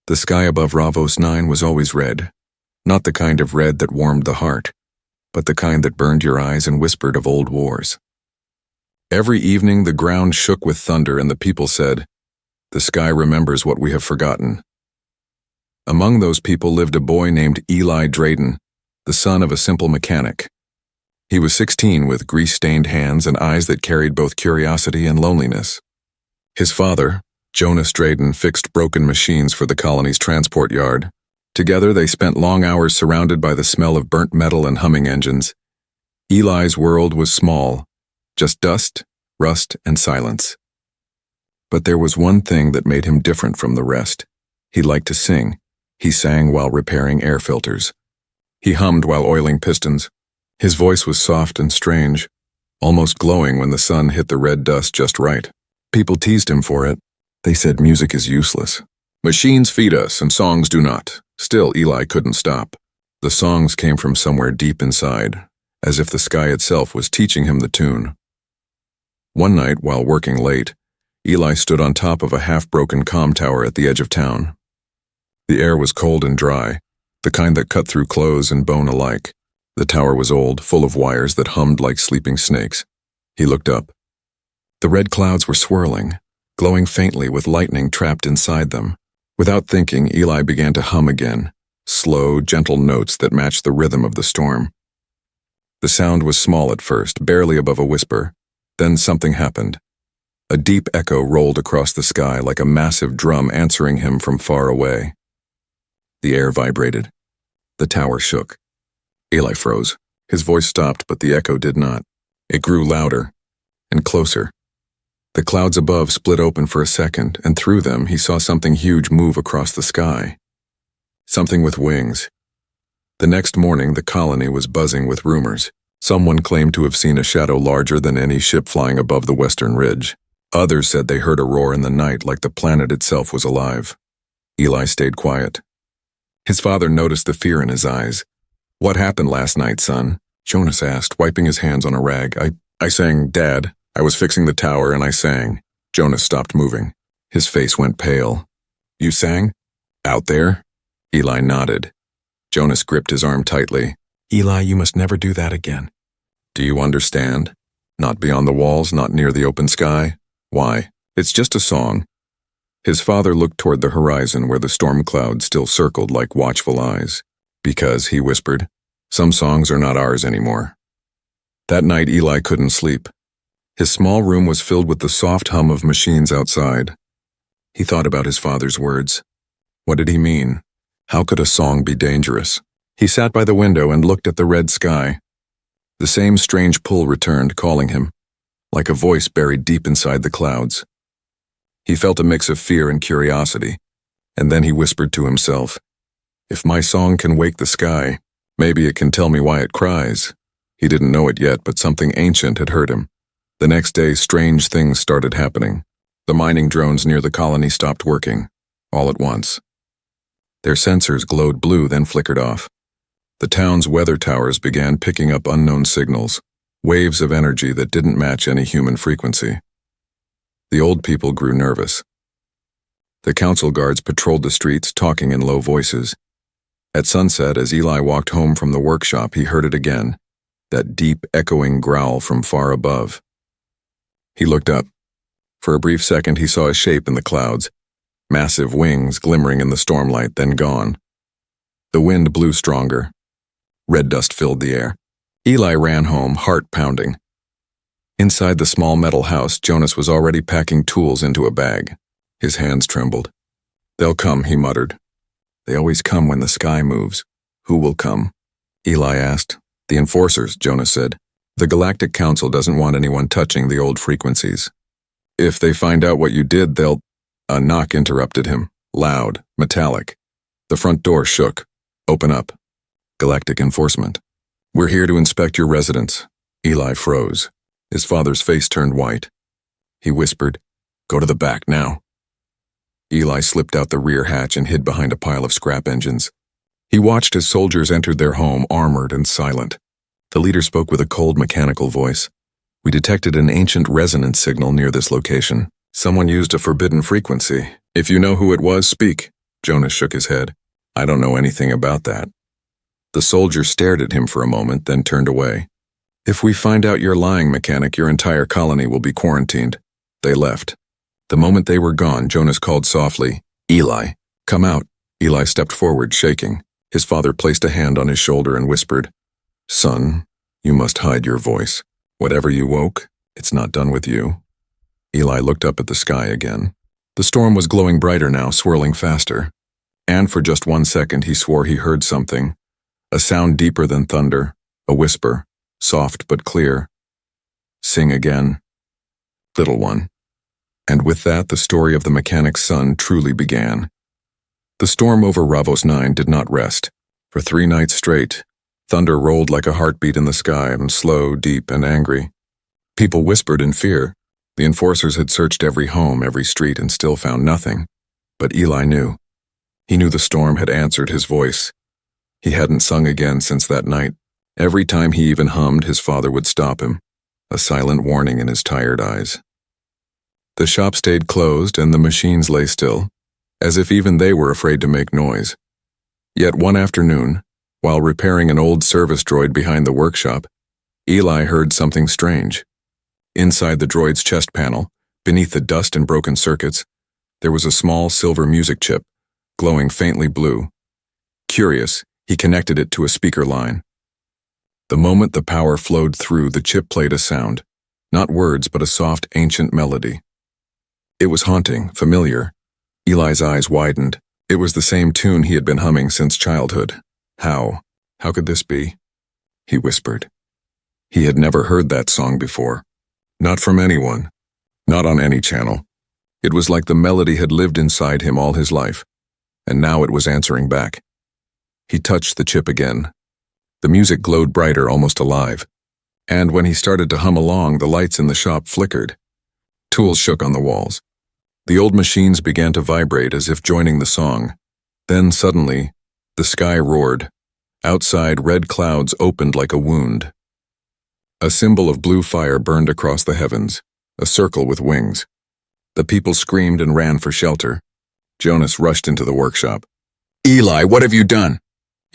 The sky above Ravos 9 was always red, not the kind of red that warmed the heart, but the kind that burned your eyes and whispered of old wars. Every evening the ground shook with thunder and the people said, "The sky remembers what we have forgotten." Among those people lived a boy named Eli Drayden, the son of a simple mechanic. He was 16 with grease-stained hands and eyes that carried both curiosity and loneliness. His father, Jonas Drayden, fixed broken machines for the colony's transport yard. Together they spent long hours surrounded by the smell of burnt metal and humming engines. Eli's world was small, just dust, rust, and silence. But there was one thing that made him different from the rest. He liked to sing. He sang while repairing air filters. He hummed while oiling pistons. His voice was soft and strange, almost glowing when the sun hit the red dust just right. People teased him for it. They said music is useless. Machines feed us and songs do not. Still, Eli couldn't stop. The songs came from somewhere deep inside, as if the sky itself was teaching him the tune. One night, while working late, Eli stood on top of a half-broken comm tower at the edge of town. The air was cold and dry, the kind that cut through clothes and bone alike. The tower was old, full of wires that hummed like sleeping snakes. He looked up. The red clouds were swirling, glowing faintly with lightning trapped inside them. Without thinking, Eli began to hum again, slow, gentle notes that matched the rhythm of the storm. The sound was small at first, barely above a whisper. Then something happened. A deep echo rolled across the sky like a massive drum answering him from far away. The air vibrated. The tower shook. Eli froze. His voice stopped, but the echo did not. It grew louder and closer. The clouds above split open for a second, and through them he saw something huge move across the sky. Something with wings. The next morning the colony was buzzing with rumors. Someone claimed to have seen a shadow larger than any ship flying above the western ridge. Others said they heard a roar in the night like the planet itself was alive. Eli stayed quiet. His father noticed the fear in his eyes. "What happened last night, son?" Jonas asked, wiping his hands on a rag. I sang, Dad. I was fixing the tower and I sang." Jonas stopped moving. His face went pale. "You sang? Out there?" Eli nodded. Jonas gripped his arm tightly. "Eli, you must never do that again." "Do you understand? Not beyond the walls, not near the open sky. Why? It's just a song." His father looked toward the horizon where the storm clouds still circled like watchful eyes. "Because," he whispered, "some songs are not ours anymore." That night Eli couldn't sleep. His small room was filled with the soft hum of machines outside. He thought about his father's words. What did he mean? How could a song be dangerous? He sat by the window and looked at the red sky. The same strange pull returned, calling him, like a voice buried deep inside the clouds. He felt a mix of fear and curiosity, and then he whispered to himself, "If my song can wake the sky, maybe it can tell me why it cries." He didn't know it yet, but something ancient had hurt him. The next day, strange things started happening. The mining drones near the colony stopped working, all at once. Their sensors glowed blue, then flickered off. The town's weather towers began picking up unknown signals, waves of energy that didn't match any human frequency. The old people grew nervous. The council guards patrolled the streets, talking in low voices. At sunset, as Eli walked home from the workshop, he heard it again, that deep, echoing growl from far above. He looked up. For a brief second, he saw a shape in the clouds, massive wings glimmering in the stormlight, then gone. The wind blew stronger. Red dust filled the air. Eli ran home, heart pounding. Inside the small metal house, Jonas was already packing tools into a bag. His hands trembled. "They'll come," he muttered. "They always come when the sky moves. Who will come?" Eli asked. "The enforcers," Jonas said. "The Galactic Council doesn't want anyone touching the old frequencies. If they find out what you did, they'll—" A knock interrupted him, loud, metallic. The front door shook. "Open up." "Galactic Enforcement." "We're here to inspect your residence." Eli froze. His father's face turned white. He whispered, "Go to the back now." Eli slipped out the rear hatch and hid behind a pile of scrap engines. He watched as soldiers entered their home, armored and silent. The leader spoke with a cold, mechanical voice. "We detected an ancient resonance signal near this location. Someone used a forbidden frequency. If you know who it was, speak. Jonas shook his head. I don't know anything about that. The soldier stared at him for a moment, then turned away. If we find out you're lying, mechanic, your entire colony will be quarantined. They left. The moment they were gone, Jonas called softly, Eli, come out. Eli stepped forward, shaking. His father placed a hand on his shoulder and whispered, Son, you must hide your voice. Whatever you woke, it's not done with you. Eli looked up at the sky again. The storm was glowing brighter now, swirling faster. And for just 1 second he swore he heard something. A sound deeper than thunder, a whisper, soft but clear. Sing again, little one. And with that, the story of the mechanic's son truly began. The storm over Ravos 9 did not rest. For 3 nights straight, thunder rolled like a heartbeat in the sky, and slow, deep, and angry. People whispered in fear. The enforcers had searched every home, every street, and still found nothing. But Eli knew. He knew the storm had answered his voice. He hadn't sung again since that night. Every time he even hummed, his father would stop him, a silent warning in his tired eyes. The shop stayed closed and the machines lay still, as if even they were afraid to make noise. Yet one afternoon, while repairing an old service droid behind the workshop, Eli heard something strange. Inside the droid's chest panel, beneath the dust and broken circuits, there was a small silver music chip, glowing faintly blue. Curious, he connected it to a speaker line. The moment the power flowed through, the chip played a sound, not words but a soft, ancient melody. It was haunting, familiar. Eli's eyes widened. It was the same tune he had been humming since childhood. How could this be? He whispered. He had never heard that song before. Not from anyone. Not on any channel. It was like the melody had lived inside him all his life, and now it was answering back. He touched the chip again. The music glowed brighter, almost alive. And when he started to hum along, the lights in the shop flickered. Tools shook on the walls. The old machines began to vibrate as if joining the song. Then suddenly, the sky roared. Outside, red clouds opened like a wound. A symbol of blue fire burned across the heavens, a circle with wings. The people screamed and ran for shelter. Jonas rushed into the workshop. Eli, what have you done?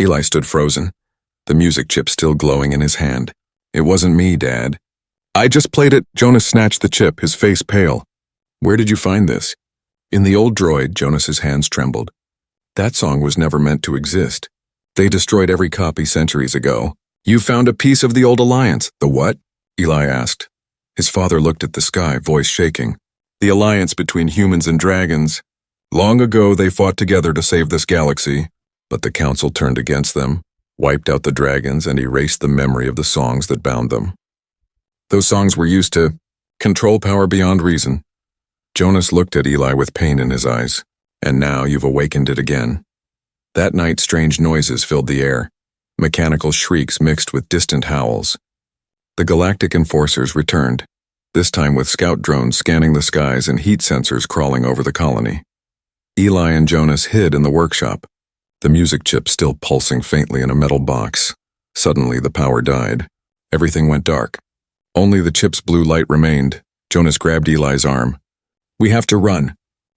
Eli stood frozen, the music chip still glowing in his hand. It wasn't me, Dad. I just played it. Jonas snatched the chip, his face pale. Where did you find this? In the old droid. Jonas's hands trembled. That song was never meant to exist. They destroyed every copy centuries ago. You found a piece of the old alliance. The what? Eli asked. His father looked at the sky, voice shaking. The alliance between humans and dragons. Long ago they fought together to save this galaxy, but the council turned against them, wiped out the dragons, and erased the memory of the songs that bound them. Those songs were used to control power beyond reason. Jonas looked at Eli with pain in his eyes. And now you've awakened it again. That night strange noises filled the air, mechanical shrieks mixed with distant howls. The galactic enforcers returned, this time with scout drones scanning the skies and heat sensors crawling over the colony. Eli and Jonas hid in the workshop, the music chip still pulsing faintly in a metal box. Suddenly the power died. Everything went dark. Only the chip's blue light remained. Jonas grabbed Eli's arm. We have to run.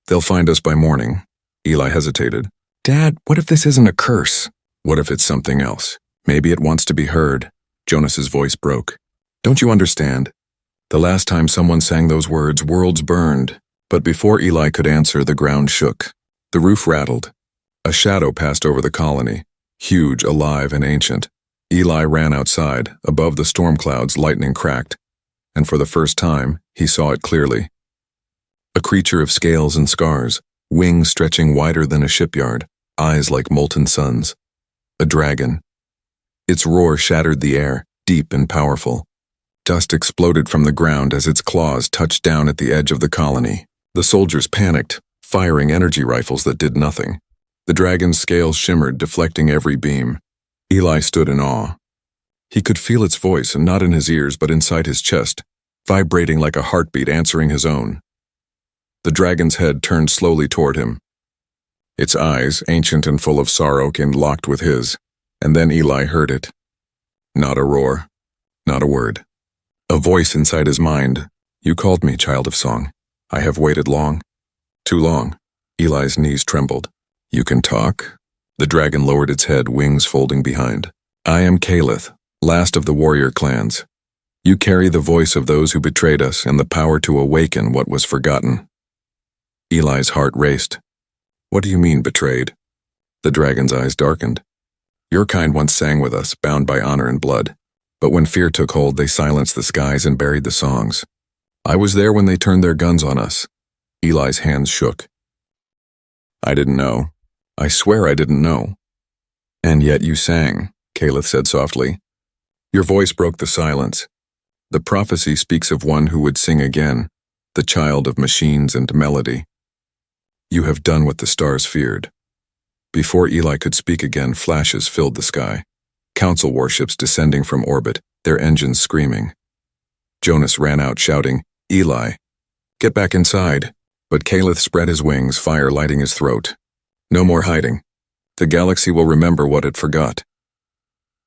They'll find us by morning. Eli hesitated. Dad, what if this isn't a curse? What if it's something else? Maybe it wants to be heard. Jonas's voice broke. Don't you understand? The last time someone sang those words, worlds burned. But before Eli could answer, the ground shook. The roof rattled. A shadow passed over the colony, huge, alive, and ancient. Eli ran outside. Above the storm clouds, lightning cracked. And for the first time, he saw it clearly. A creature of scales and scars, wings stretching wider than a shipyard, eyes like molten suns. A dragon. Its roar shattered the air, deep and powerful. Dust exploded from the ground as its claws touched down at the edge of the colony. The soldiers panicked, firing energy rifles that did nothing. The dragon's scales shimmered, deflecting every beam. Eli stood in awe. He could feel its voice, and not in his ears but inside his chest, vibrating like a heartbeat answering his own. The dragon's head turned slowly toward him. Its eyes, ancient and full of sorrow, came locked with his, and then Eli heard it. Not a roar, not a word. A voice inside his mind. You called me, child of song. I have waited long. Too long. Eli's knees trembled. You can talk? The dragon lowered its head, wings folding behind. I am Calith, last of the warrior clans. You carry the voice of those who betrayed us and the power to awaken what was forgotten. Eli's heart raced. What do you mean, betrayed? The dragon's eyes darkened. Your kind once sang with us, bound by honor and blood. But when fear took hold, they silenced the skies and buried the songs. I was there when they turned their guns on us. Eli's hands shook. I didn't know. I swear I didn't know. And yet you sang, Calith said softly. Your voice broke the silence. The prophecy speaks of one who would sing again, the child of machines and melody. You have done what the stars feared. Before Eli could speak again, flashes filled the sky. Council warships descending from orbit, their engines screaming. Jonas ran out shouting, Eli, get back inside. But Calith spread his wings, fire lighting his throat. No more hiding. The galaxy will remember what it forgot.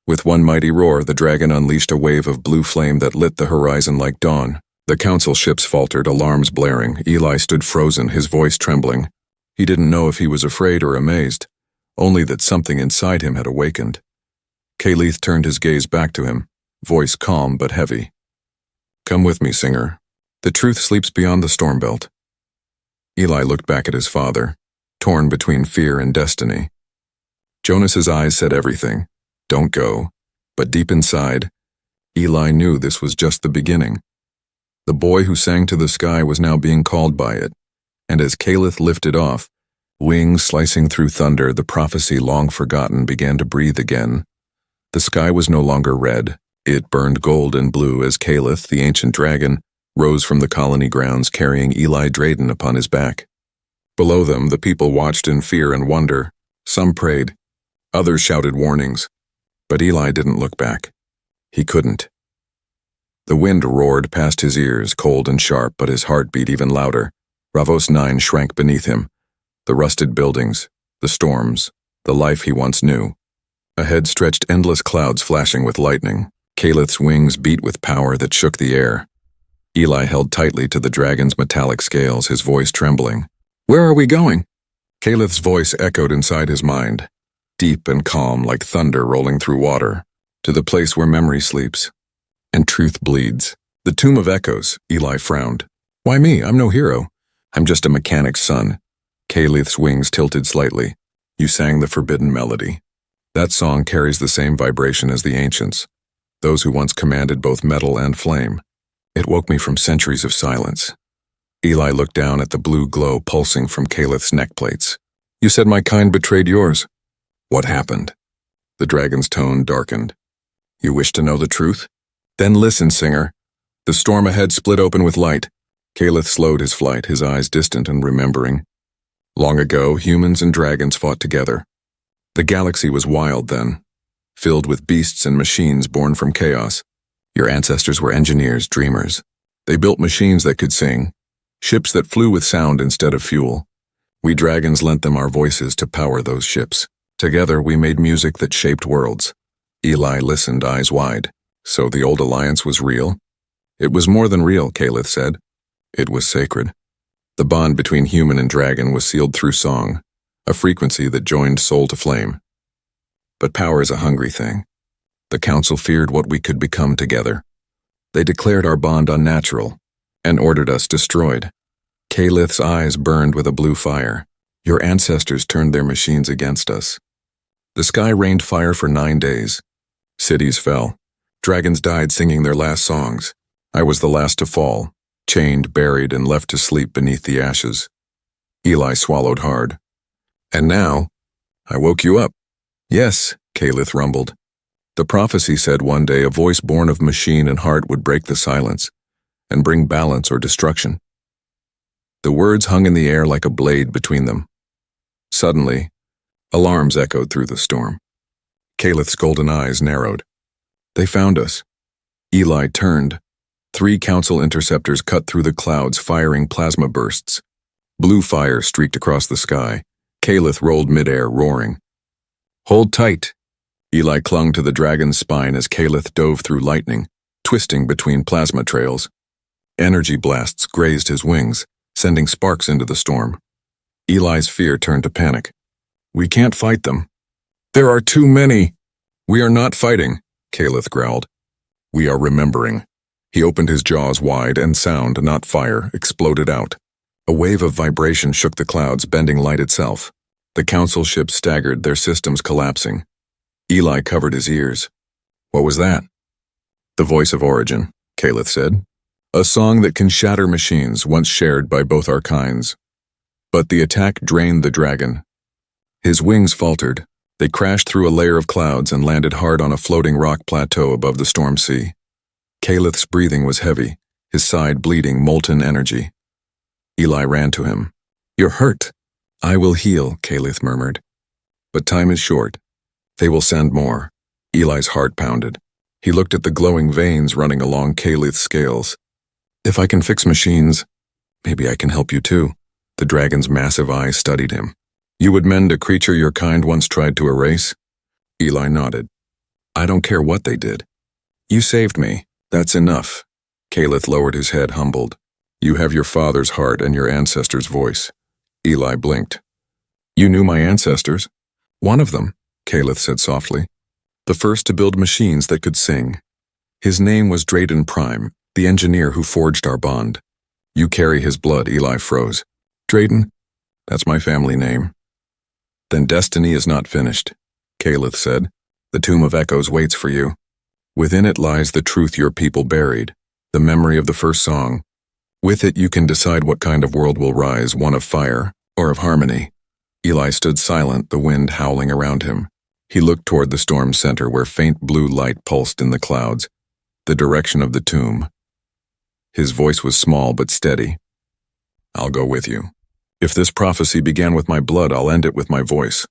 With one mighty roar, the dragon unleashed a wave of blue flame that lit the horizon like dawn. The council ships faltered, alarms blaring. Eli stood frozen, his voice trembling. He didn't know if he was afraid or amazed, only that something inside him had awakened. Calith turned his gaze back to him, voice calm but heavy. Come with me, singer. The truth sleeps beyond the storm belt. Eli looked back at his father, torn between fear and destiny. Jonas's eyes said everything. Don't go. But deep inside, Eli knew this was just the beginning. The boy who sang to the sky was now being called by it, and as Calith lifted off, wings slicing through thunder, the prophecy long forgotten began to breathe again. The sky was no longer red. It burned gold and blue as Calith, the ancient dragon, rose from the colony grounds carrying Eli Drayden upon his back. Below them, the people watched in fear and wonder. Some prayed. Others shouted warnings. But Eli didn't look back. He couldn't. The wind roared past his ears, cold and sharp, but his heart beat even louder. Ravos 9 shrank beneath him. The rusted buildings, the storms, the life he once knew. Ahead stretched endless clouds flashing with lightning. Calith's wings beat with power that shook the air. Eli held tightly to the dragon's metallic scales, his voice trembling. Where are we going? Calith's voice echoed inside his mind, deep and calm like thunder rolling through water, to the place where memory sleeps and truth bleeds. The tomb of echoes, Eli frowned. Why me? I'm no hero. I'm just a mechanic's son. Calith's wings tilted slightly. You sang the forbidden melody. That song carries the same vibration as the ancients, those who once commanded both metal and flame. It woke me from centuries of silence. Eli looked down at the blue glow pulsing from Calith's neck plates. You said my kind betrayed yours. What happened? The dragon's tone darkened. You wish to know the truth? Then listen, singer. The storm ahead split open with light. Calith slowed his flight, his eyes distant and remembering. Long ago, humans and dragons fought together. The galaxy was wild then, filled with beasts and machines born from chaos. Your ancestors were engineers, dreamers. They built machines that could sing, ships that flew with sound instead of fuel. We dragons lent them our voices to power those ships. Together, we made music that shaped worlds. Eli listened, eyes wide. So the old alliance was real? It was more than real, Calith said. It was sacred. The bond between human and dragon was sealed through song, a frequency that joined soul to flame. But power is a hungry thing. The council feared what we could become together. They declared our bond unnatural and ordered us destroyed. Calith's eyes burned with a blue fire. Your ancestors turned their machines against us. The sky rained fire for 9 days. Cities fell. Dragons died singing their last songs. I was the last to fall, chained, buried, and left to sleep beneath the ashes. Eli swallowed hard. And now, I woke you up. Yes, Calith rumbled. The prophecy said one day a voice born of machine and heart would break the silence and bring balance or destruction. The words hung in the air like a blade between them. Suddenly, alarms echoed through the storm. Calith's golden eyes narrowed. They found us. Eli turned. 3 council interceptors cut through the clouds, firing plasma bursts. Blue fire streaked across the sky. Calith rolled midair, roaring. Hold tight. Eli clung to the dragon's spine as Calith dove through lightning, twisting between plasma trails. Energy blasts grazed his wings, sending sparks into the storm. Eli's fear turned to panic. We can't fight them. There are too many. We are not fighting, Calith growled. We are remembering. He opened his jaws wide and sound, not fire, exploded out. A wave of vibration shook the clouds, bending light itself. The council ships staggered, their systems collapsing. Eli covered his ears. What was that? The voice of origin, Calith said. A song that can shatter machines once shared by both our kinds. But the attack drained the dragon. His wings faltered. They crashed through a layer of clouds and landed hard on a floating rock plateau above the storm sea. Calith's breathing was heavy, his side bleeding molten energy. Eli ran to him. You're hurt. I will heal, Calith murmured. But time is short. They will send more. Eli's heart pounded. He looked at the glowing veins running along Calith's scales. If I can fix machines, maybe I can help you too. The dragon's massive eyes studied him. You would mend a creature your kind once tried to erase? Eli nodded. I don't care what they did. You saved me. That's enough. Calith lowered his head, humbled. You have your father's heart and your ancestors' voice. Eli blinked. You knew my ancestors? One of them, Calith said softly. The first to build machines that could sing. His name was Drayden Prime, the engineer who forged our bond. You carry his blood, Eli froze. Drayden? That's my family name. Then destiny is not finished, Calith said. The Tomb of Echoes waits for you. Within it lies the truth your people buried, the memory of the first song. With it you can decide what kind of world will rise, one of fire or of harmony. Eli stood silent, the wind howling around him. He looked toward the storm's center where faint blue light pulsed in the clouds, the direction of the tomb. His voice was small but steady. I'll go with you. If this prophecy began with my blood, I'll end it with my voice.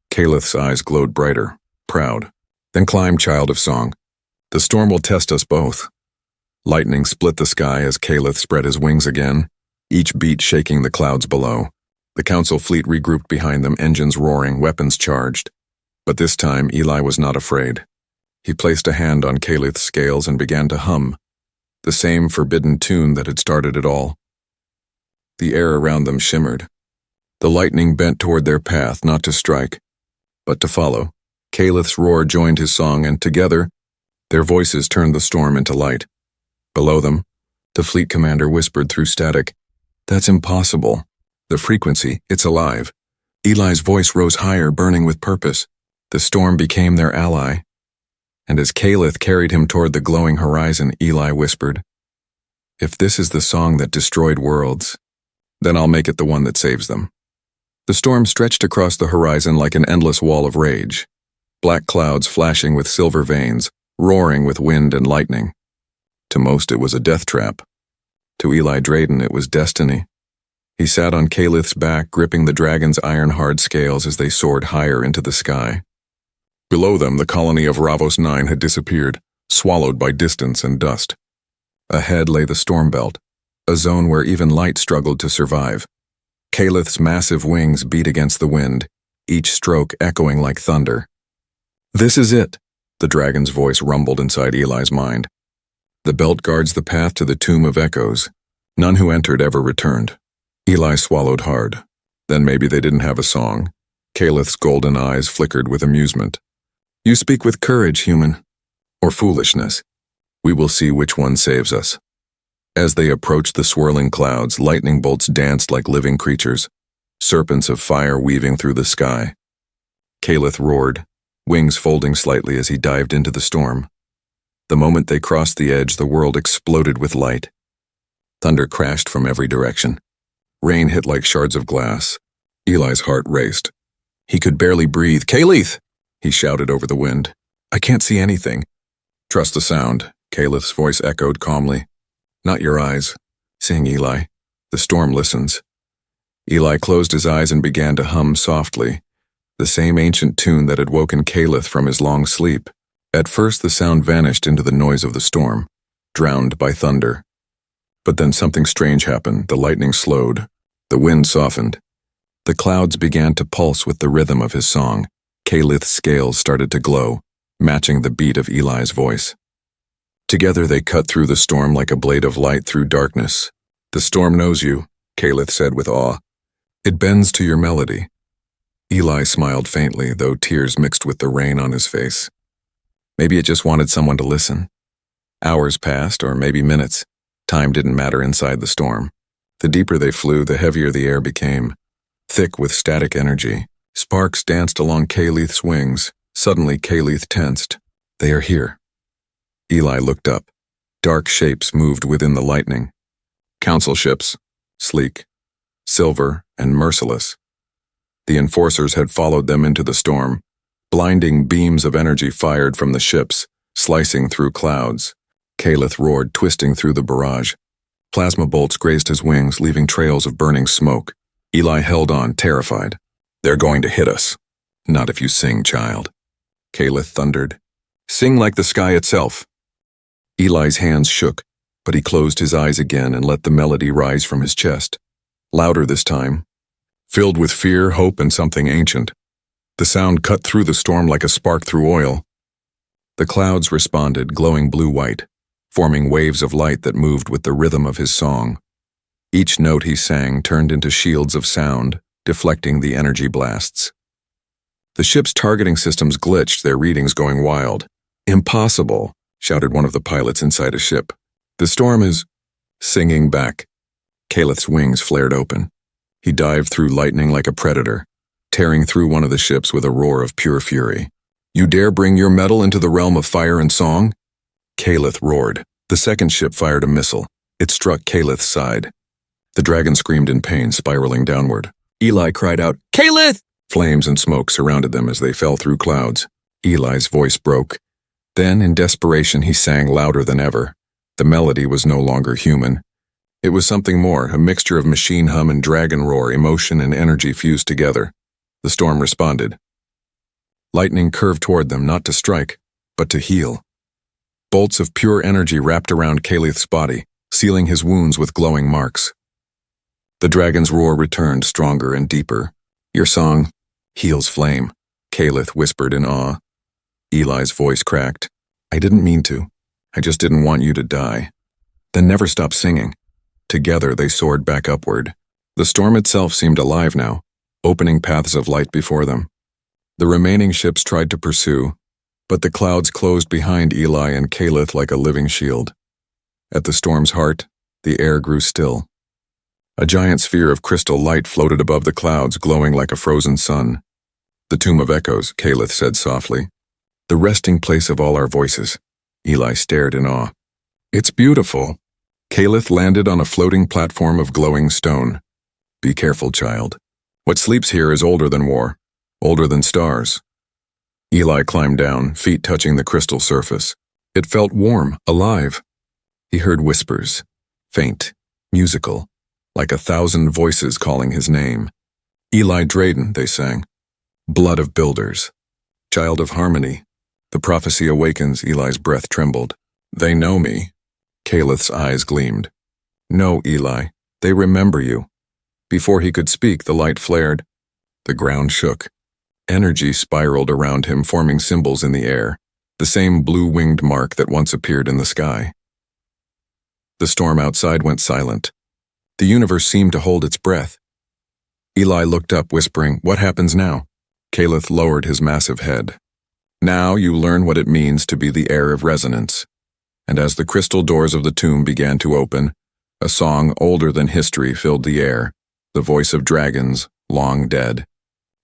Calith's eyes glowed brighter, proud. Then climb, child of song. The storm will test us both. Lightning split the sky as Calith spread his wings again, each beat shaking the clouds below. The council fleet regrouped behind them, engines roaring, weapons charged. But this time, Eli was not afraid. He placed a hand on Calith's scales and began to hum, the same forbidden tune that had started it all. The air around them shimmered. The lightning bent toward their path, not to strike, but to follow. Calith's roar joined his song, and together, their voices turned the storm into light. Below them, the fleet commander whispered through static, That's impossible. The frequency, it's alive. Eli's voice rose higher, burning with purpose. The storm became their ally. And as Calith carried him toward the glowing horizon, Eli whispered, If this is the song that destroyed worlds, then I'll make it the one that saves them. The storm stretched across the horizon like an endless wall of rage. Black clouds flashing with silver veins, roaring with wind and lightning. To most it was a death trap. To Eli Drayden it was destiny. He sat on Calith's back, gripping the dragon's iron-hard scales as they soared higher into the sky. Below them, the colony of Ravos 9 had disappeared, swallowed by distance and dust. Ahead lay the storm belt, a zone where even light struggled to survive. Calith's massive wings beat against the wind, each stroke echoing like thunder. This is it, the dragon's voice rumbled inside Eli's mind. The belt guards the path to the Tomb of Echoes. None who entered ever returned. Eli swallowed hard. Then maybe they didn't have a song. Calith's golden eyes flickered with amusement. You speak with courage, human. Or foolishness. We will see which one saves us. As they approached the swirling clouds, lightning bolts danced like living creatures, serpents of fire weaving through the sky. Calith roared, wings folding slightly as he dived into the storm. The moment they crossed the edge, the world exploded with light. Thunder crashed from every direction. Rain hit like shards of glass. Eli's heart raced. He could barely breathe. Calith! He shouted over the wind. I can't see anything. Trust the sound, Calith's voice echoed calmly. Not your eyes. Sing, Eli. The storm listens. Eli closed his eyes and began to hum softly, the same ancient tune that had woken Calith from his long sleep. At first the sound vanished into the noise of the storm, drowned by thunder. But then something strange happened. The lightning slowed. The wind softened. The clouds began to pulse with the rhythm of his song. Calith's scales started to glow, matching the beat of Eli's voice. Together they cut through the storm like a blade of light through darkness. The storm knows you, Calith said with awe. It bends to your melody. Eli smiled faintly, though tears mixed with the rain on his face. Maybe it just wanted someone to listen. Hours passed, or maybe minutes. Time didn't matter inside the storm. The deeper they flew, the heavier the air became. Thick with static energy, sparks danced along Kaleth's wings. Suddenly, Kaleth tensed. They are here. Eli looked up. Dark shapes moved within the lightning. Council ships, sleek, silver, and merciless. The enforcers had followed them into the storm. Blinding beams of energy fired from the ships, slicing through clouds. Kaleth roared, twisting through the barrage. Plasma bolts grazed his wings, leaving trails of burning smoke. Eli held on, terrified. They're going to hit us. Not if you sing, child. Kaleth thundered. Sing like the sky itself. Eli's hands shook, but he closed his eyes again and let the melody rise from his chest. Louder this time, filled with fear, hope, and something ancient. The sound cut through the storm like a spark through oil. The clouds responded, glowing blue-white, forming waves of light that moved with the rhythm of his song. Each note he sang turned into shields of sound, deflecting the energy blasts. The ship's targeting systems glitched, their readings going wild. Impossible, shouted one of the pilots inside a ship. The storm is singing back. Kaleth's wings flared open. He dived through lightning like a predator, tearing through one of the ships with a roar of pure fury. You dare bring your metal into the realm of fire and song? Kaleth roared. The second ship fired a missile. It struck Kaleth's side. The dragon screamed in pain, spiraling downward. Eli cried out, Kaleth! Flames and smoke surrounded them as they fell through clouds. Eli's voice broke. Then, in desperation, he sang louder than ever. The melody was no longer human. It was something more, a mixture of machine hum and dragon roar, emotion and energy fused together. The storm responded. Lightning curved toward them, not to strike, but to heal. Bolts of pure energy wrapped around Kaleth's body, sealing his wounds with glowing marks. The dragon's roar returned, stronger and deeper. Your song heals flame, Kaleth whispered in awe. Eli's voice cracked. I didn't mean to. I just didn't want you to die. Then never stop singing. Together they soared back upward. The storm itself seemed alive now, opening paths of light before them. The remaining ships tried to pursue, but the clouds closed behind Eli and Kaleth like a living shield. At the storm's heart, the air grew still. A giant sphere of crystal light floated above the clouds, glowing like a frozen sun. The Tomb of Echoes, Kaleth said softly. The resting place of all our voices. Eli stared in awe. It's beautiful. Kaleth landed on a floating platform of glowing stone. Be careful, child. What sleeps here is older than war, older than stars. Eli climbed down, feet touching the crystal surface. It felt warm, alive. He heard whispers, faint, musical, like 1,000 voices calling his name. Eli Drayden, they sang. Blood of builders. Child of harmony. The prophecy awakens, Eli's breath trembled. They know me. Kaleth's eyes gleamed. No, Eli, they remember you. Before he could speak, the light flared. The ground shook. Energy spiraled around him, forming symbols in the air, the same blue-winged mark that once appeared in the sky. The storm outside went silent. The universe seemed to hold its breath. Eli looked up, whispering, What happens now? Kaleth lowered his massive head. Now you learn what it means to be the heir of resonance. And as the crystal doors of the tomb began to open, a song older than history filled the air, the voice of dragons, long dead,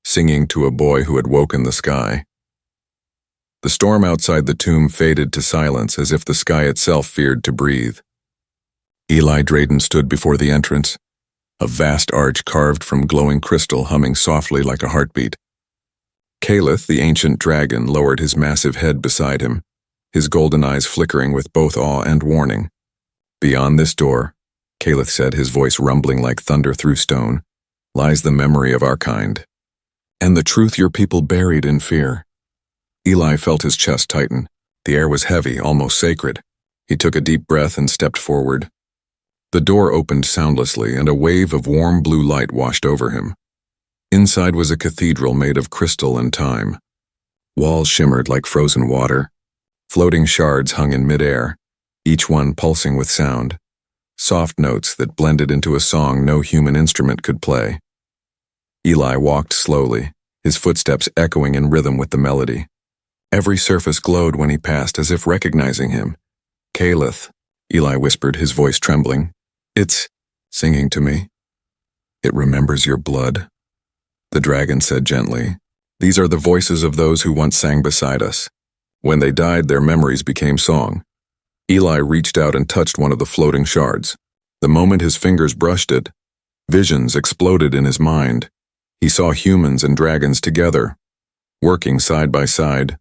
singing to a boy who had woken the sky. The storm outside the tomb faded to silence as if the sky itself feared to breathe. Eli Drayden stood before the entrance, a vast arch carved from glowing crystal humming softly like a heartbeat. Kaleth, the ancient dragon, lowered his massive head beside him, his golden eyes flickering with both awe and warning. Beyond this door, Kaleth said, his voice rumbling like thunder through stone, lies the memory of our kind, and the truth your people buried in fear. Eli felt his chest tighten. The air was heavy, almost sacred. He took a deep breath and stepped forward. The door opened soundlessly, and a wave of warm blue light washed over him. Inside was a cathedral made of crystal and time. Walls shimmered like frozen water. Floating shards hung in midair, each one pulsing with sound, soft notes that blended into a song no human instrument could play. Eli walked slowly, his footsteps echoing in rhythm with the melody. Every surface glowed when he passed, as if recognizing him. "Caleth," Eli whispered, his voice trembling. "It's singing to me. It remembers your blood." The dragon said gently, "These are the voices of those who once sang beside us. When they died, their memories became song." Eli reached out and touched one of the floating shards. The moment his fingers brushed it, visions exploded in his mind. He saw humans and dragons together, working side by side.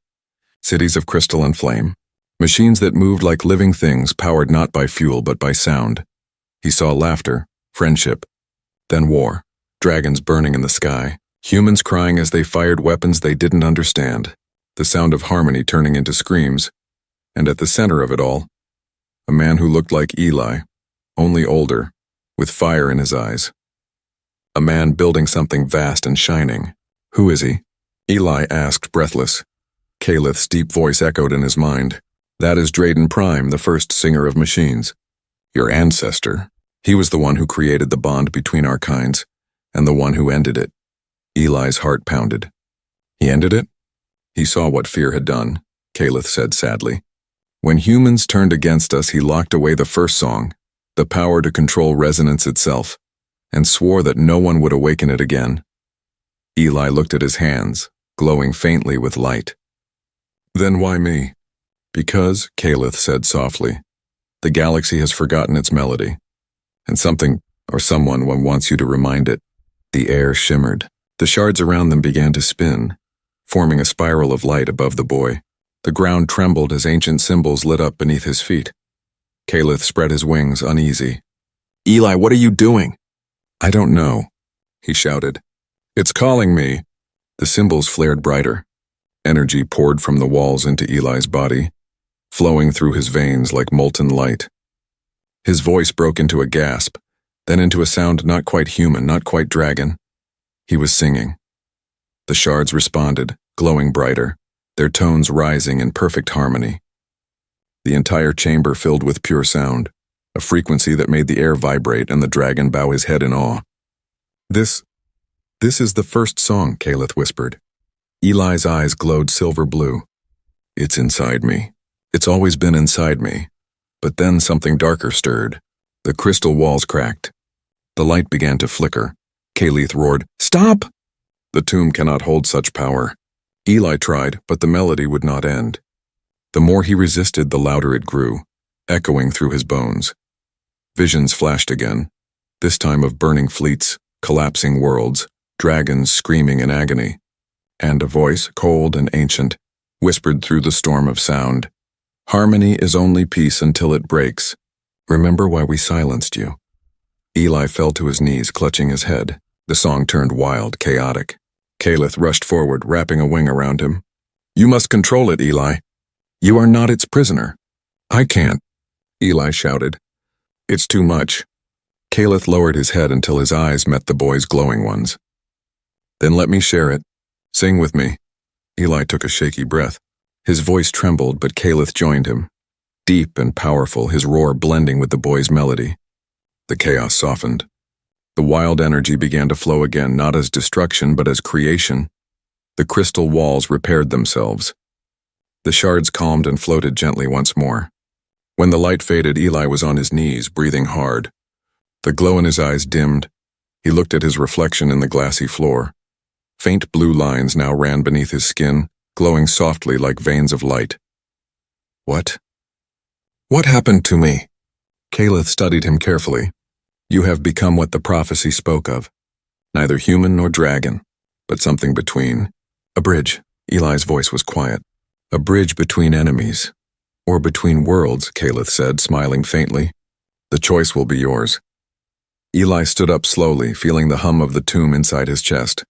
Cities of crystal and flame. Machines that moved like living things, powered not by fuel but by sound. He saw laughter, friendship, then war. Dragons burning in the sky. Humans crying as they fired weapons they didn't understand. The sound of harmony turning into screams. And at the center of it all, a man who looked like Eli, only older, with fire in his eyes. A man building something vast and shining. "Who is he?" Eli asked, breathless. Caleth's deep voice echoed in his mind. "That is Drayden Prime, the first singer of machines. Your ancestor. He was the one who created the bond between our kinds, and the one who ended it." Eli's heart pounded. "He ended it?" "He saw what fear had done," Caleth said sadly. "When humans turned against us, he locked away the first song, the power to control resonance itself, and swore that no one would awaken it again." Eli looked at his hands, glowing faintly with light. "Then why me?" "Because," Caleth said softly, "the galaxy has forgotten its melody, and something or someone wants you to remind it." The air shimmered. The shards around them began to spin, forming a spiral of light above the boy. The ground trembled as ancient symbols lit up beneath his feet. Caleth spread his wings, uneasy. "Eli, what are you doing?" "I don't know," he shouted. "It's calling me." The symbols flared brighter. Energy poured from the walls into Eli's body, flowing through his veins like molten light. His voice broke into a gasp, then into a sound not quite human, not quite dragon. He was singing. The shards responded, glowing brighter, their tones rising in perfect harmony. The entire chamber filled with pure sound, a frequency that made the air vibrate and the dragon bow his head in awe. This is the first song," Caleth whispered. Eli's eyes glowed silver blue. "It's inside me. It's always been inside me." But then something darker stirred. The crystal walls cracked. The light began to flicker. Caleth roared, "Stop!" "The tomb cannot hold such power." Eli tried, but the melody would not end. The more he resisted, the louder it grew, echoing through his bones. Visions flashed again, this time of burning fleets, collapsing worlds, dragons screaming in agony. And a voice, cold and ancient, whispered through the storm of sound. "Harmony is only peace until it breaks. Remember why we silenced you." Eli fell to his knees, clutching his head. The song turned wild, chaotic. Caleth rushed forward, wrapping a wing around him. "You must control it, Eli. You are not its prisoner." "I can't," Eli shouted. "It's too much." Caleth lowered his head until his eyes met the boy's glowing ones. "Then let me share it. Sing with me." Eli took a shaky breath. His voice trembled, but Caleth joined him. Deep and powerful, his roar blending with the boy's melody. The chaos softened. The wild energy began to flow again, not as destruction, but as creation. The crystal walls repaired themselves. The shards calmed and floated gently once more. When the light faded, Eli was on his knees, breathing hard. The glow in his eyes dimmed. He looked at his reflection in the glassy floor. Faint blue lines now ran beneath his skin, glowing softly like veins of light. "What happened to me?" Caleth studied him carefully. "You have become what the prophecy spoke of. Neither human nor dragon, but something between. A bridge." Eli's voice was quiet. "A bridge between enemies. Or between worlds," Caleth said, smiling faintly. "The choice will be yours." Eli stood up slowly, feeling the hum of the tomb inside his chest.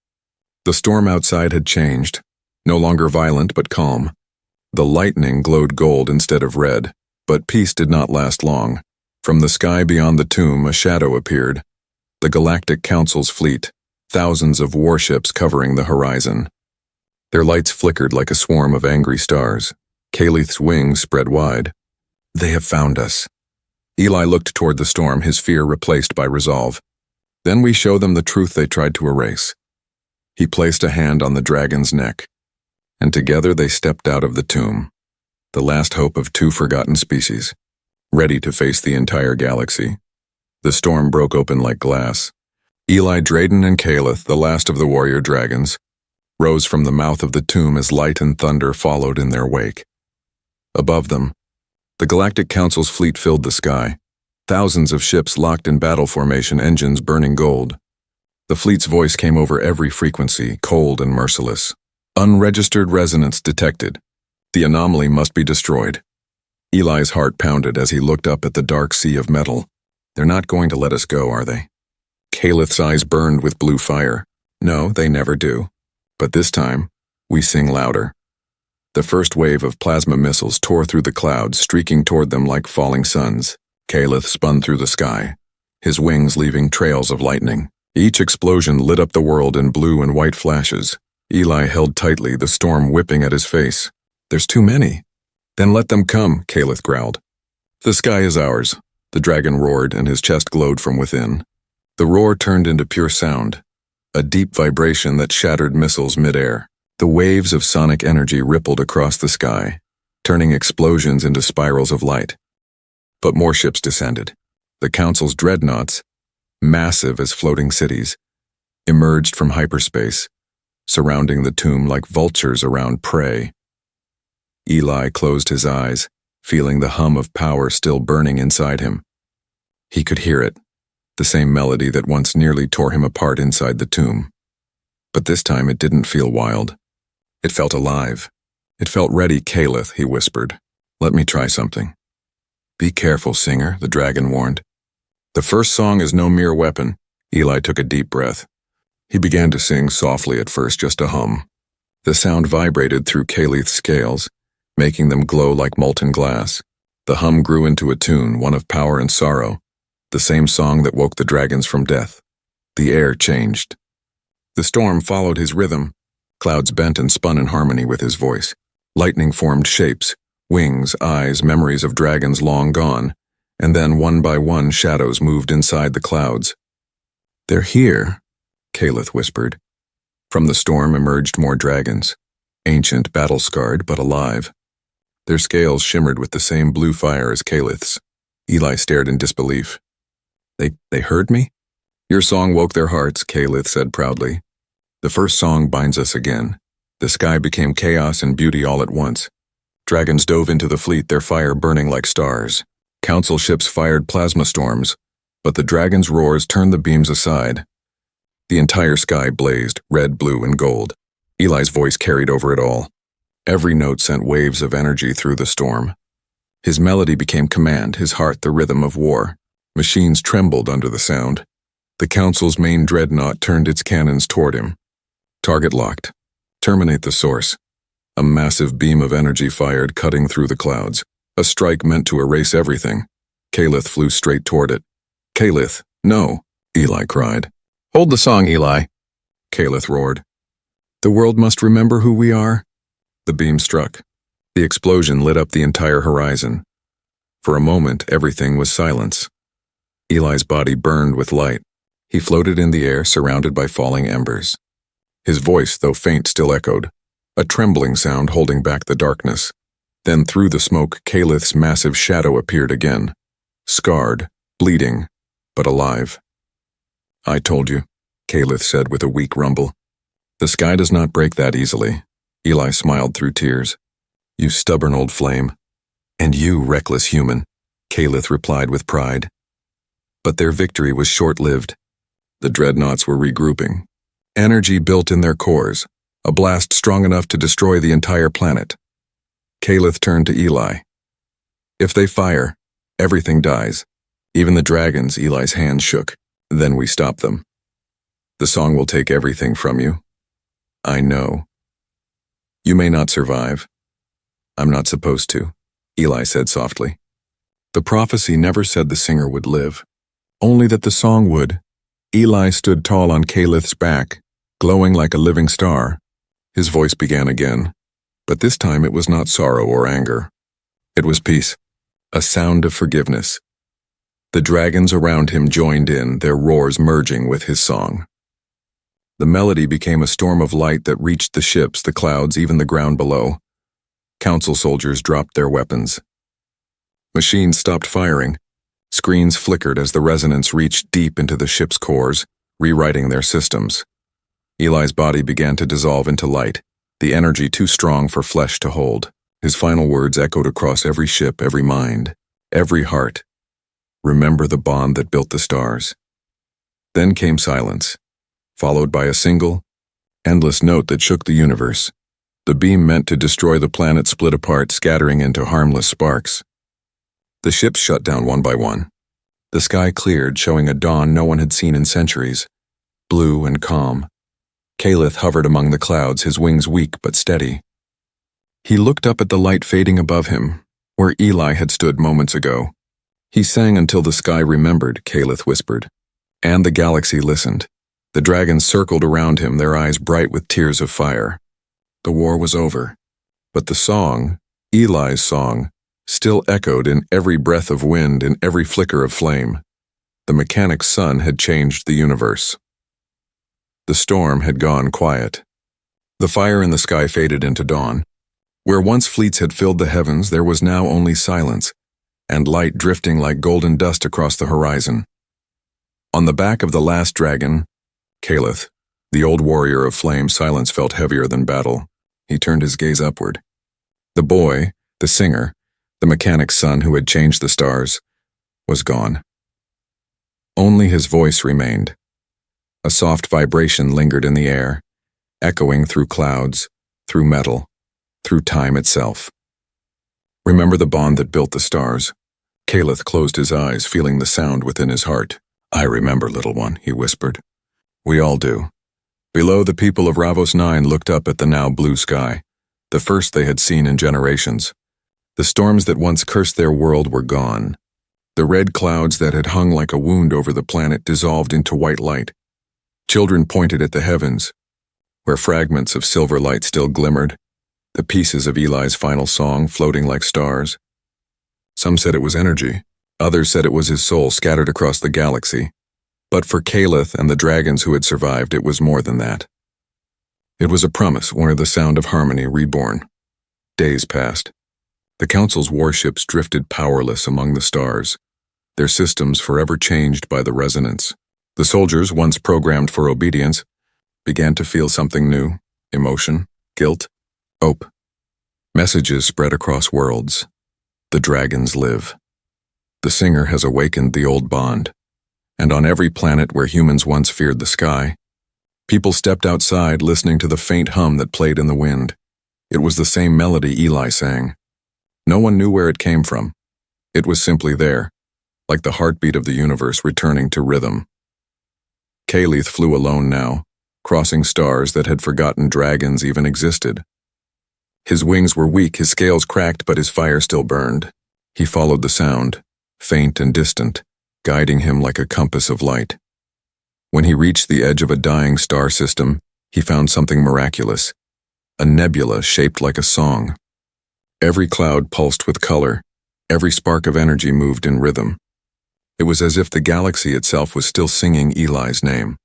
The storm outside had changed, no longer violent but calm. The lightning glowed gold instead of red, but peace did not last long. From the sky beyond the tomb, a shadow appeared. The Galactic Council's fleet, thousands of warships covering the horizon. Their lights flickered like a swarm of angry stars. Caleth's wings spread wide. "They have found us." Eli looked toward the storm, his fear replaced by resolve. "Then we show them the truth they tried to erase. He placed a hand on the dragon's neck, and together they stepped out of the tomb, the last hope of two forgotten species, ready to face the entire galaxy. The storm broke open like glass. Eli Drayden and Caliph, the last of the warrior dragons, rose from the mouth of the tomb as light and thunder followed in their wake. Above them, the Galactic Council's fleet filled the sky, thousands of ships locked in battle formation, engines burning gold. The fleet's voice came over every frequency, cold and merciless. Unregistered resonance detected. The anomaly must be destroyed. Eli's heart pounded as he looked up at the dark sea of metal. They're not going to let us go, are they? Caliph's eyes burned with blue fire. No, they never do. But this time, we sing louder. The first wave of plasma missiles tore through the clouds, streaking toward them like falling suns. Caliph spun through the sky, his wings leaving trails of lightning. Each explosion lit up the world in blue and white flashes. Eli held tightly, the storm whipping at his face. There's too many. Then let them come, Caliph growled. The sky is ours, the dragon roared, and his chest glowed from within. The roar turned into pure sound, a deep vibration that shattered missiles midair. The waves of sonic energy rippled across the sky, turning explosions into spirals of light. But more ships descended. The Council's dreadnoughts, massive as floating cities, emerged from hyperspace, surrounding the tomb like vultures around prey. Eli closed his eyes, feeling the hum of power still burning inside him. He could hear it, the same melody that once nearly tore him apart inside the tomb. But this time it didn't feel wild. It felt alive. It felt ready. Caliph, he whispered. Let me try something. Be careful, singer, the dragon warned. The first song is no mere weapon. Eli took a deep breath. He began to sing softly at first, just a hum. The sound vibrated through Caliph's scales, making them glow like molten glass. The hum grew into a tune, one of power and sorrow, the same song that woke the dragons from death. The air changed. The storm followed his rhythm. Clouds bent and spun in harmony with his voice. Lightning formed shapes, wings, eyes, memories of dragons long gone, and then one by one shadows moved inside the clouds. They're here, Caliph whispered. From the storm emerged more dragons, ancient, battle-scarred, but alive. Their scales shimmered with the same blue fire as Caliph's. Eli stared in disbelief. They heard me? Your song woke their hearts, Caliph said proudly. The first song binds us again. The sky became chaos and beauty all at once. Dragons dove into the fleet, their fire burning like stars. Council ships fired plasma storms, but the dragons' roars turned the beams aside. The entire sky blazed, red, blue, and gold. Eli's voice carried over it all. Every note sent waves of energy through the storm. His melody became command, his heart the rhythm of war. Machines trembled under the sound. The Council's main dreadnought turned its cannons toward him. Target locked. Terminate the source. A massive beam of energy fired, cutting through the clouds. A strike meant to erase everything. Caliph flew straight toward it. Caliph, no, Eli cried. Hold the song, Eli, Caliph roared. The world must remember who we are. The beam struck. The explosion lit up the entire horizon. For a moment, everything was silence. Eli's body burned with light. He floated in the air, surrounded by falling embers. His voice, though faint, still echoed, a trembling sound holding back the darkness. Then through the smoke, Caliph's massive shadow appeared again, scarred, bleeding, but alive. I told you, Caliph said with a weak rumble. The sky does not break that easily. Eli smiled through tears. You stubborn old flame. And you, reckless human, Caliph replied with pride. But their victory was short-lived. The dreadnoughts were regrouping. Energy built in their cores, a blast strong enough to destroy the entire planet. Caliph turned to Eli. If they fire, everything dies. Even the dragons. Eli's hand shook. Then we stop them. The song will take everything from you. I know. You may not survive. I'm not supposed to, Eli said softly. The prophecy never said the singer would live, only that the song would. Eli stood tall on Caliph's back, glowing like a living star. His voice began again, but this time it was not sorrow or anger. It was peace, a sound of forgiveness. The dragons around him joined in, their roars merging with his song. The melody became a storm of light that reached the ships, the clouds, even the ground below. Council soldiers dropped their weapons. Machines stopped firing. Screens flickered as the resonance reached deep into the ship's cores, rewriting their systems. Eli's body began to dissolve into light, the energy too strong for flesh to hold. His final words echoed across every ship, every mind, every heart. Remember the bond that built the stars. Then came silence, followed by a single, endless note that shook the universe. The beam meant to destroy the planet split apart, scattering into harmless sparks. The ships shut down one by one. The sky cleared, showing a dawn no one had seen in centuries, blue and calm. Calith hovered among the clouds, his wings weak but steady. He looked up at the light fading above him, where Eli had stood moments ago. He sang until the sky remembered, Calith whispered. And the galaxy listened. The dragons circled around him, their eyes bright with tears of fire. The war was over. But the song, Eli's song, still echoed in every breath of wind, in every flicker of flame. The mechanic's sun had changed the universe. The storm had gone quiet. The fire in the sky faded into dawn. Where once fleets had filled the heavens, there was now only silence, and light drifting like golden dust across the horizon. On the back of the last dragon, Calith, the old warrior of flame, silence felt heavier than battle. He turned his gaze upward. The boy, the singer, the mechanic's son who had changed the stars, was gone. Only his voice remained. A soft vibration lingered in the air, echoing through clouds, through metal, through time itself. Remember the bond that built the stars. Calith closed his eyes, feeling the sound within his heart. I remember, little one, he whispered. We all do. Below, the people of Ravos 9 looked up at the now blue sky, the first they had seen in generations. The storms that once cursed their world were gone. The red clouds that had hung like a wound over the planet dissolved into white light. Children pointed at the heavens, where fragments of silver light still glimmered, the pieces of Eli's final song floating like stars. Some said it was energy, others said it was his soul scattered across the galaxy. But for Calith and the dragons who had survived, it was more than that. It was a promise, or the sound of harmony reborn. Days passed. The Council's warships drifted powerless among the stars, their systems forever changed by the resonance. The soldiers, once programmed for obedience, began to feel something new: emotion, guilt, hope. Messages spread across worlds. The dragons live. The singer has awakened the old bond. And on every planet where humans once feared the sky, people stepped outside listening to the faint hum that played in the wind. It was the same melody Eli sang. No one knew where it came from. It was simply there, like the heartbeat of the universe returning to rhythm. Calith flew alone now, crossing stars that had forgotten dragons even existed. His wings were weak, his scales cracked, but his fire still burned. He followed the sound, faint and distant, guiding him like a compass of light. When he reached the edge of a dying star system, he found something miraculous, a nebula shaped like a song. Every cloud pulsed with color, every spark of energy moved in rhythm. It was as if the galaxy itself was still singing Eli's name.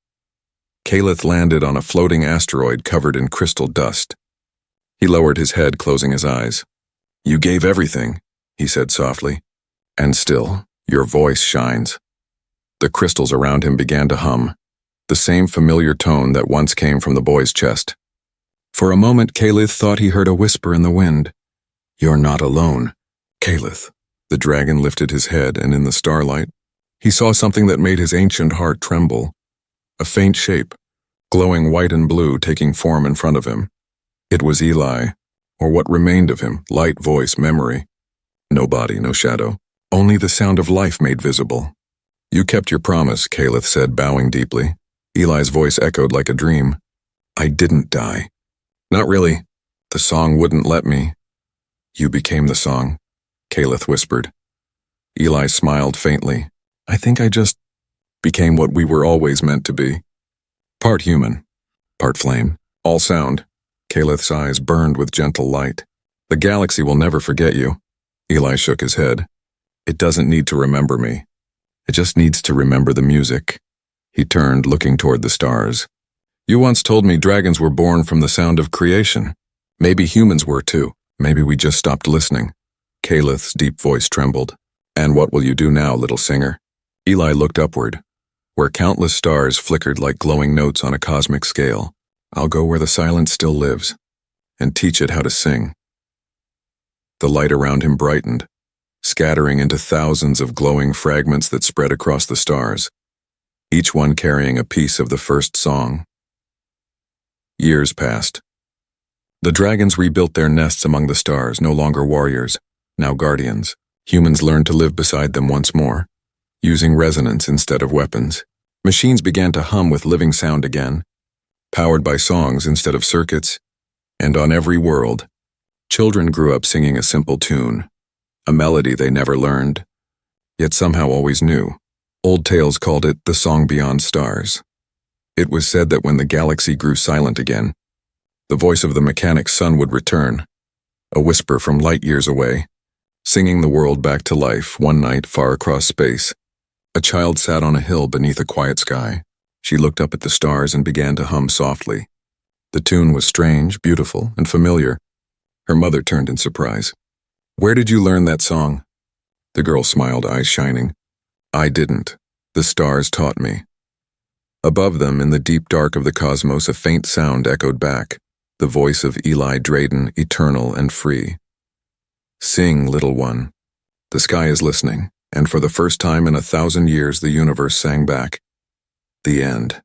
Calith landed on a floating asteroid covered in crystal dust. He lowered his head, closing his eyes. You gave everything, he said softly, and still, your voice shines. The crystals around him began to hum, the same familiar tone that once came from the boy's chest. For a moment, Calith thought he heard a whisper in the wind. You're not alone, Calith. The dragon lifted his head, and in the starlight, he saw something that made his ancient heart tremble. A faint shape, glowing white and blue, taking form in front of him. It was Eli, or what remained of him, light, voice, memory. No body, no shadow, only the sound of life made visible. You kept your promise, Calith said, bowing deeply. Eli's voice echoed like a dream. I didn't die. Not really. The song wouldn't let me. You became the song, Calith whispered. Eli smiled faintly. I think I just became what we were always meant to be. Part human, part flame, all sound. Calith's eyes burned with gentle light. The galaxy will never forget you. Eli shook his head. It doesn't need to remember me. It just needs to remember the music. He turned, looking toward the stars. You once told me dragons were born from the sound of creation. Maybe humans were too. Maybe we just stopped listening. Calith's deep voice trembled. And what will you do now, little singer? Eli looked upward, where countless stars flickered like glowing notes on a cosmic scale. I'll go where the silence still lives, and teach it how to sing. The light around him brightened, scattering into thousands of glowing fragments that spread across the stars, each one carrying a piece of the first song. Years passed. The dragons rebuilt their nests among the stars, no longer warriors, now guardians. Humans learned to live beside them once more, using resonance instead of weapons. Machines began to hum with living sound again, powered by songs instead of circuits, and on every world, children grew up singing a simple tune, a melody they never learned, yet somehow always knew. Old tales called it the song beyond stars. It was said that when the galaxy grew silent again, the voice of the mechanic's son would return, a whisper from light years away, singing the world back to life. One night, far across space, a child sat on a hill beneath a quiet sky. She looked up at the stars and began to hum softly. The tune was strange, beautiful, and familiar. Her mother turned in surprise. "Where did you learn that song?" The girl smiled, eyes shining. "I didn't. The stars taught me." Above them, in the deep dark of the cosmos, a faint sound echoed back, the voice of Eli Drayden, eternal and free. "Sing, little one. The sky is listening." And for the first time in 1,000 years, the universe sang back. The end.